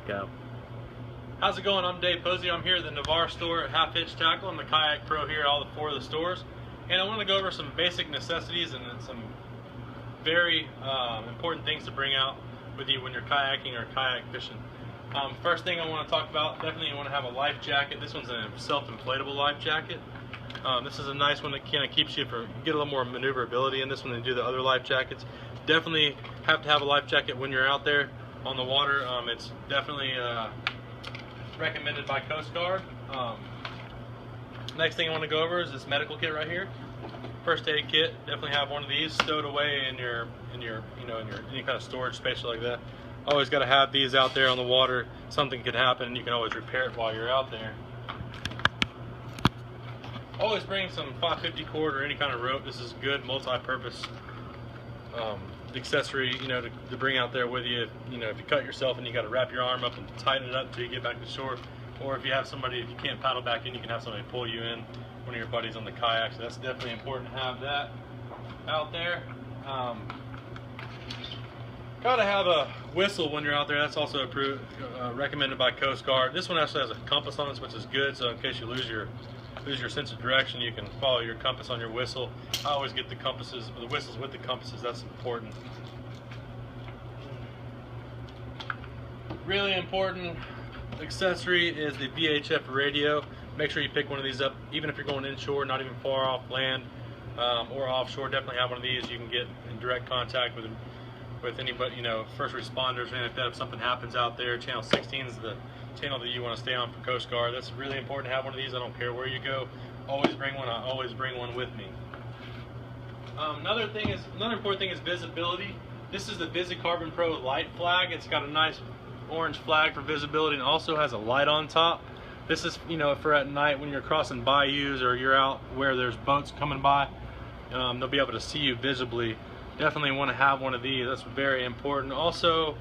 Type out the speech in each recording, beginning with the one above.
Go. How's it going? I'm Dave Posey. I'm here at the Navarre store at Half Hitch Tackle. I'm the kayak pro here at all four of the stores. And I want to go over some basic necessities and some very important things to bring out with you when you're kayaking or kayak fishing. First thing I want to talk about, definitely you want to have a life jacket. This one's a self-inflatable life jacket. This is a nice one that kind of keeps you get a little more maneuverability in this one than you do the other life jackets. Definitely have to have a life jacket when you're out there on the water. It's definitely recommended by Coast Guard. Next thing I want to go over is this medical kit right here. First aid kit. Definitely have one of these stowed away in your any kind of storage space like that. Always got to have these out there on the water. Something could happen and you can always repair it while you're out there. Always bring some 550 cord or any kind of rope. This is good multi-purpose accessory, to bring out there with you. If you cut yourself and you got to wrap your arm up and tighten it up until you get back to shore, or if you have somebody, if you can't paddle back in, you can have somebody pull you in, one of your buddies on the kayak. So that's definitely important to have that out there. Got to have a whistle when you're out there. That's also recommended by Coast Guard. This one actually has a compass on it, which is good. So in case you lose your sense of direction, you can follow your compass on your whistle. I always get the compasses, or the whistles with the compasses. That's important. Really important accessory is the VHF radio. Make sure you pick one of these up, even if you're going inshore, not even far off land or offshore. Definitely have one of these. You can get in direct contact with anybody, first responders, and if something happens out there. Channel 16 is the channel that you want to stay on for Coast Guard. That's really important to have one of these. I don't care where you go. Always bring one. I always bring one with me. Another important thing is visibility. This is the VisiCarbon Pro light flag. It's got a nice orange flag for visibility and also has a light on top. This is, for at night when you're crossing bayous or you're out where there's boats coming by, they'll be able to see you visibly. Definitely want to have one of these. That's very important. Also,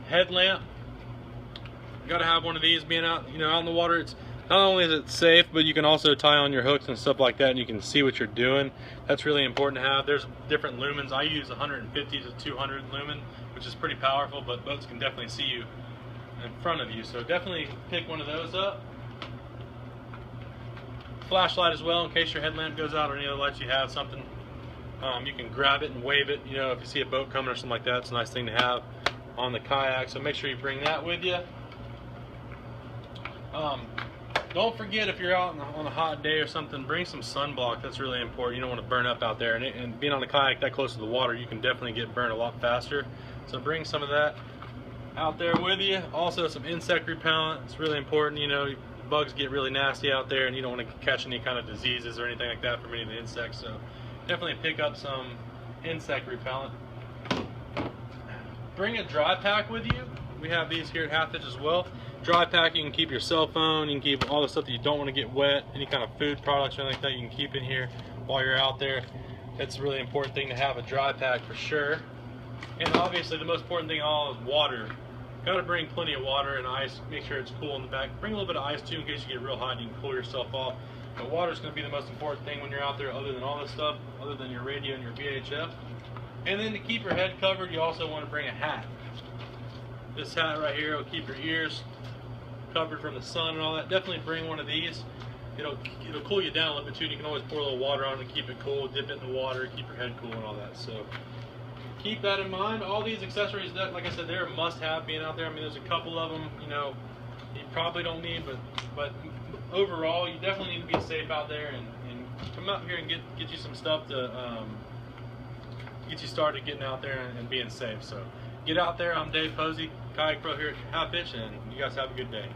headlamp. You got to have one of these. Being out, out in the water, it's not only is it safe, but you can also tie on your hooks and stuff like that, and you can see what you're doing. That's really important to have. There's different lumens. I use 150 to 200 lumen, which is pretty powerful, but boats can definitely see you in front of you. So definitely pick one of those up. Flashlight as well, in case your headlamp goes out or any other lights you have. Something you can grab it and wave it. If you see a boat coming or something like that, it's a nice thing to have on the kayak. So make sure you bring that with you. Don't forget, if you're out on a hot day or something, bring some sunblock. That's really important. You don't want to burn up out there. And being on a kayak that close to the water, you can definitely get burned a lot faster. So bring some of that out there with you. Also, some insect repellent. It's really important. Bugs get really nasty out there, and you don't want to catch any kind of diseases or anything like that from any of the insects. So definitely pick up some insect repellent. Bring a dry pack with you. We have these here at Half Hitch as well. Dry pack, you can keep your cell phone, you can keep all the stuff that you don't want to get wet, any kind of food products or anything like that you can keep in here while you're out there. It's a really important thing to have a dry pack for sure. And obviously the most important thing of all is water. Got to bring plenty of water and ice. Make sure it's cool in the back. Bring a little bit of ice too in case you get real hot and you can cool yourself off. But water is going to be the most important thing when you're out there, other than all this stuff, other than your radio and your VHF. And then to keep your head covered, you also want to bring a hat. This hat right here will keep your ears covered from the sun and all that. Definitely bring one of these. It'll cool you down a little bit too. You can always pour a little water on it and keep it cool, dip it in the water, keep your head cool and all that. So keep that in mind. All these accessories, like I said, they're a must-have being out there. I mean, there's a couple of them, you probably don't need, but overall, you definitely need to be safe out there and come out here and get you some stuff to get you started getting out there and being safe. So get out there. I'm Dave Posey, Kayak Pro here at Half Hitch, and you guys have a good day.